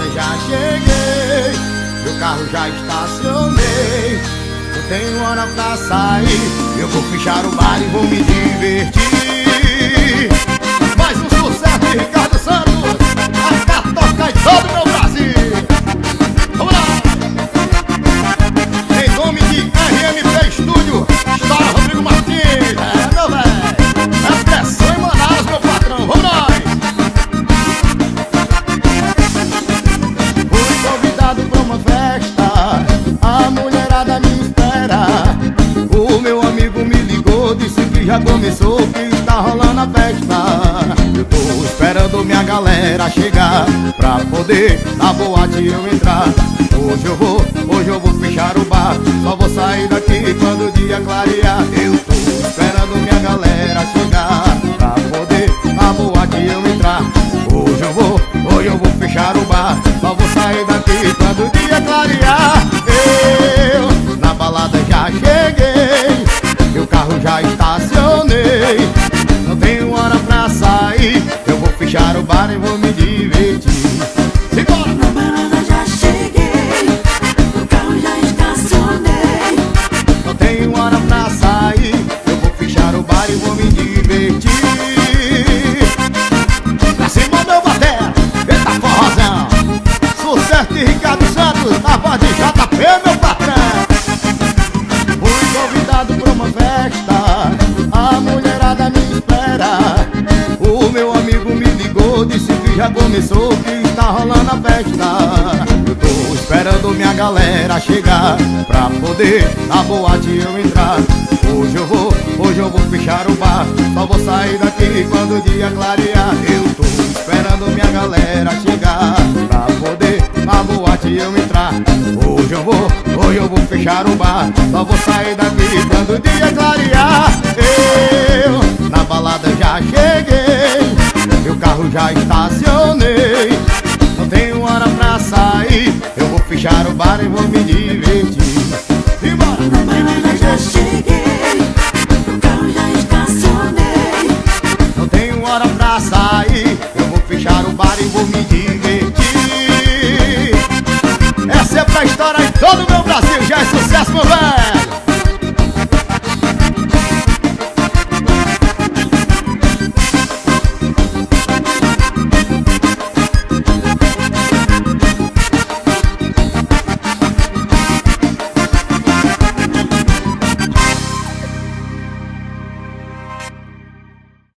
balada já cheguei, meu carro já estacionei. Eu tenho hora pra sair, eu vou fechar o bar e vou me divertir. Mais um sucesso de Ricardo Santos, a toca em todo o meu Brasil. Vamos lá! Em nome de RMP Estúdio, História Rodrigo Martins. É, meu velho, é pressão em Manaus, meu patrão. Vamos nós! Fui convidado pra uma festa, a mulherada me espera. O meu amigo me ligou, disse que já começou, que está rolando a festa. Eu tô esperando minha galera chegar, pra poder na boate eu entrar. Hoje eu vou fechar o bar, só vou sair daqui quando o dia clarear. Eu tô esperando minha galera chegar, pra poder na boate eu entrar. Hoje eu vou fechar o bar, só vou sair daqui quando o dia clarear. Eu na balada já cheguei, meu carro já estacionei. Não tenho hora pra sair, eu vou fechar o bar e vou me divertir. Simbora! Na balada já cheguei, meu carro já estacionei. Não tenho hora pra sair, eu vou fechar o bar e vou me divertir. Pra cima meu batera, eita forrozão. Sucesso de Ricardo Santos, na voz de JP, meu patrão. Fui convidado pra uma festa, a mulherada me espera. O meu amigo me ligou, disse que já começou, que está rolando a festa. Eu tô esperando minha galera chegar, pra poder na boate eu entrar. Hoje eu vou fechar o bar, só vou sair daqui quando o dia clarear. Eu tô esperando minha galera chegar, pra poder na boate eu entrar. Hoje eu vou fechar o bar, só vou sair daqui quando o dia clarear. Eu na balada já cheguei, meu carro já estacionei. Não tenho hora pra sair, eu vou fechar o bar e vou me divertir. Embora! Na balada já cheguei, meu carro já estacionei. Não tenho hora pra sair, eu vou fechar o bar e vou me divertir. Essa é pra história em todo o meu Brasil, já é sucesso, meu velho!